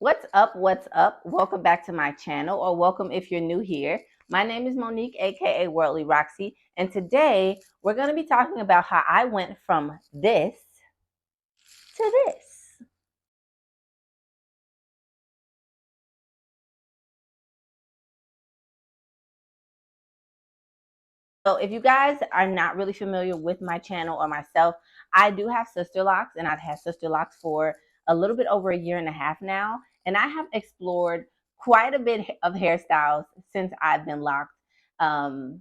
What's up? What's up? Welcome back to my channel, or welcome if you're new here. My name is Monique, aka Worldly Roxy, and today we're going to be talking about how I went from this to this. So if you guys are not really familiar with my channel or myself, I do have Sisterlocks, and I've had Sisterlocks for a little bit over a year and a half now, and I have explored quite a bit of hairstyles since I've been locked. Um,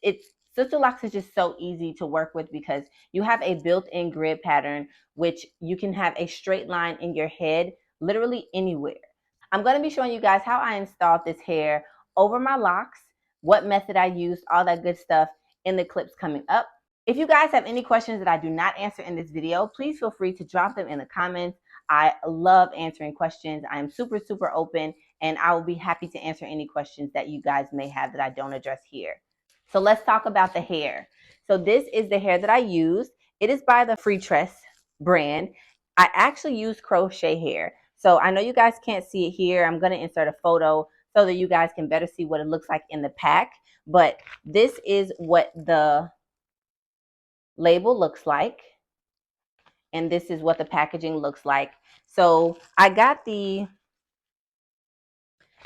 it's Sisterlocks is just so easy to work with because you have a built-in grid pattern, which you can have a straight line in your head literally anywhere. I'm going to be showing you guys how I installed this hair over my locks, what method I used, all that good stuff in the clips coming up. If you guys have any questions that I do not answer in this video, please feel free to drop them in the comments. I love answering questions. I am super open, and I will be happy to answer any questions that you guys may have that I don't address here. So let's talk about the hair. So this is the hair that I used. It is by the Freetress brand. I actually use crochet hair. So I know you guys can't see it here. I'm going to insert a photo so that you guys can better see what it looks like in the pack. But this is what the label looks like. And this is what the packaging looks like. So I got the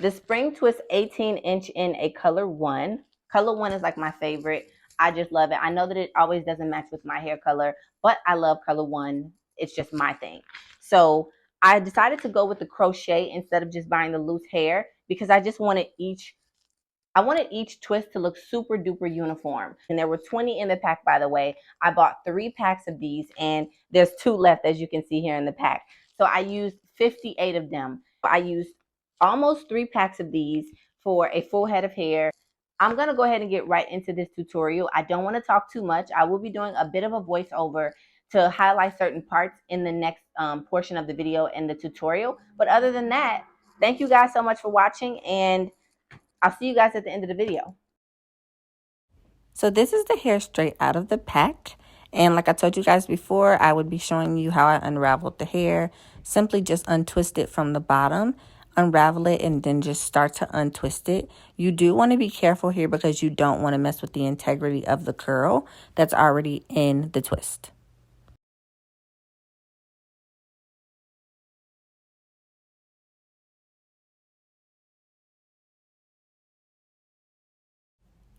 Spring Twist 18-inch in a color 1. Color 1 is like my favorite. I just love it. I know that it always doesn't match with my hair color, but I love color 1. It's just my thing. So I decided to go with the crochet instead of just buying the loose hair because I just wanted each twist to look super duper uniform. And there were 20 in the pack, by the way. I bought 3 packs of these, and there's 2 left, as you can see here in the pack. So I used 58 of them. I used almost 3 packs of these for a full head of hair. I'm going to go ahead and get right into this tutorial. I don't want to talk too much. I will be doing a bit of a voiceover to highlight certain parts in the next portion of the video and the tutorial. But other than that, thank you guys so much for watching, and I'll see you guys at the end of the video. So this is the hair straight out of the pack. And like I told you guys before, I would be showing you how I unraveled the hair. Simply just untwist it from the bottom, unravel it, and then just start to untwist it. You do want to be careful here because you don't want to mess with the integrity of the curl that's already in the twist.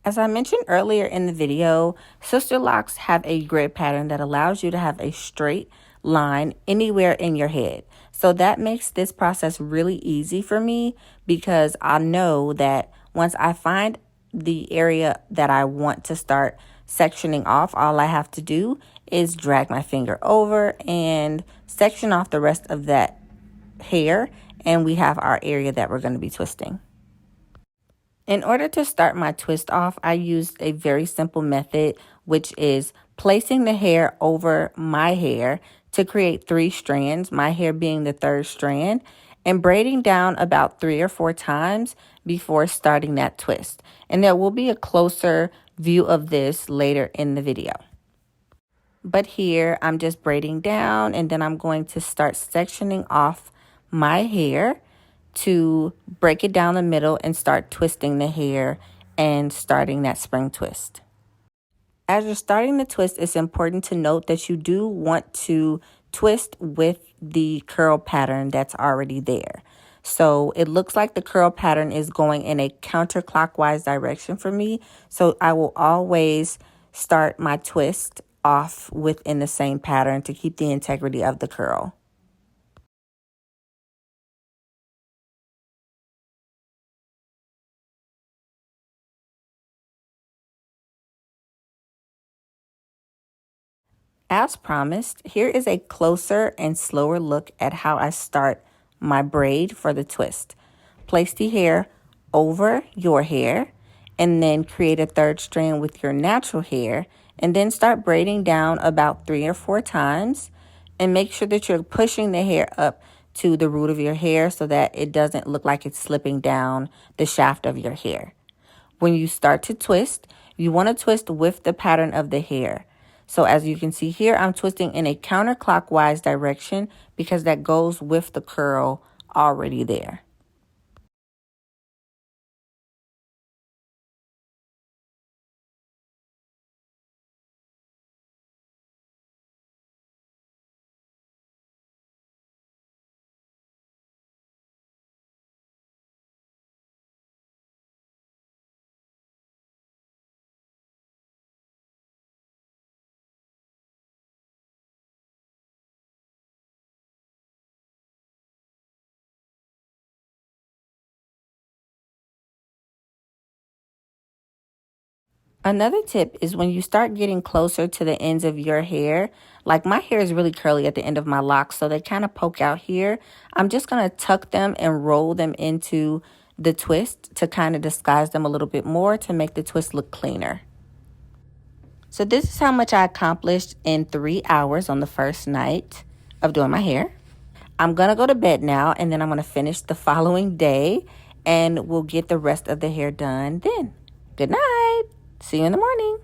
As I mentioned earlier in the video, Sisterlocks have a grid pattern that allows you to have a straight line anywhere in your head. So that makes this process really easy for me because I know that once I find the area that I want to start sectioning off, all I have to do is drag my finger over and section off the rest of that hair, and we have our area that we're going to be twisting. In order to start my twist off, I used a very simple method, which is placing the hair over my hair to create 3 strands, my hair being the 3rd strand, and braiding down about 3 or 4 times before starting that twist. And there will be a closer view of this later in the video. But here I'm just braiding down, and then I'm going to start sectioning off my hair to break it down the middle and start twisting the hair and starting that spring twist. As you're starting the twist, it's important to note that you do want to twist with the curl pattern that's already there. So it looks like the curl pattern is going in a counterclockwise direction for me. So I will always start my twist off within the same pattern to keep the integrity of the curl. As promised, here is a closer and slower look at how I start my braid for the twist. Place the hair over your hair and then create a 3rd strand with your natural hair, and then start braiding down about 3 or 4 times, and make sure that you're pushing the hair up to the root of your hair so that it doesn't look like it's slipping down the shaft of your hair. When you start to twist, you want to twist with the pattern of the hair. So as you can see here, I'm twisting in a counterclockwise direction because that goes with the curl already there. Another tip is when you start getting closer to the ends of your hair, like my hair is really curly at the end of my locks, so they kind of poke out here. I'm just going to tuck them and roll them into the twist to kind of disguise them a little bit more to make the twist look cleaner. So this is how much I accomplished in 3 hours on the first night of doing my hair. I'm going to go to bed now, and then I'm going to finish the following day, and we'll get the rest of the hair done then. Good night. See you in the morning.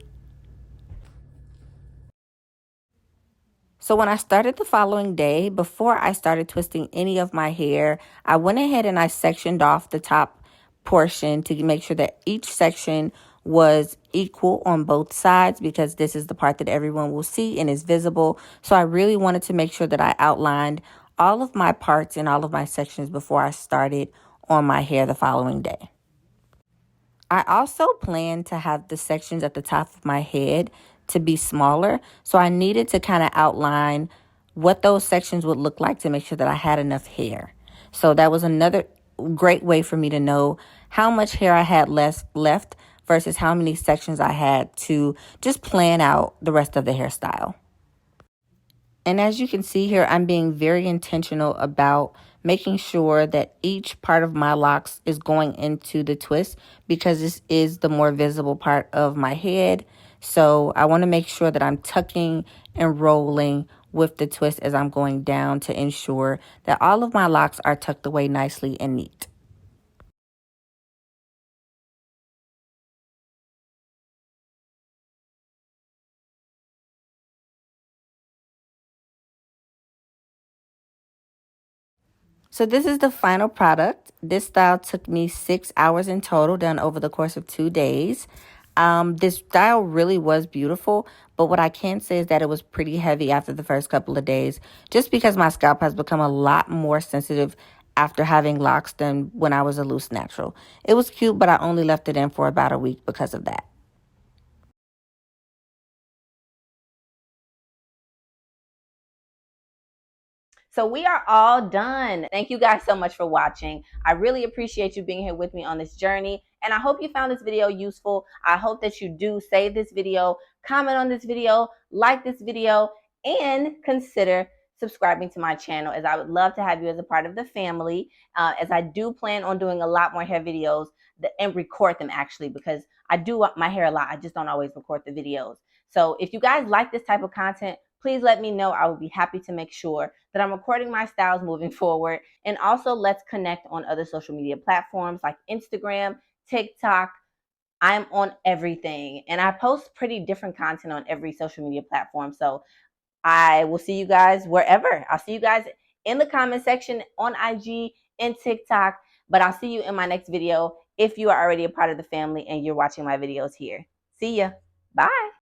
So when I started the following day, before I started twisting any of my hair, I went ahead and I sectioned off the top portion to make sure that each section was equal on both sides, because this is the part that everyone will see and is visible. So I really wanted to make sure that I outlined all of my parts and all of my sections before I started on my hair the following day. I also planned to have the sections at the top of my head to be smaller. So I needed to kind of outline what those sections would look like to make sure that I had enough hair. So that was another great way for me to know how much hair I had left versus how many sections I had to just plan out the rest of the hairstyle. And as you can see here, I'm being very intentional about making sure that each part of my locks is going into the twist, because this is the more visible part of my head. So I want to make sure that I'm tucking and rolling with the twist as I'm going down to ensure that all of my locks are tucked away nicely and neat. So this is the final product. This style took me 6 hours in total, done over the course of 2 days. This style really was beautiful, but what I can say is that it was pretty heavy after the first couple of days, just because my scalp has become a lot more sensitive after having locks than when I was a loose natural. It was cute, but I only left it in for about a week because of that. So we are all done. Thank you guys so much for watching. I really appreciate you being here with me on this journey. And I hope you found this video useful. I hope that you do save this video, comment on this video, like this video, and consider subscribing to my channel, as I would love to have you as a part of the family, as I do plan on doing a lot more hair videos and record them, actually, because I do my hair a lot. I just don't always record the videos. So if you guys like this type of content, please let me know. I will be happy to make sure that I'm recording my styles moving forward. And also, let's connect on other social media platforms like Instagram, TikTok. I'm on everything, and I post pretty different content on every social media platform. So I will see you guys wherever. I'll see you guys in the comment section on IG and TikTok, but I'll see you in my next video if you are already a part of the family and you're watching my videos here. See ya. Bye.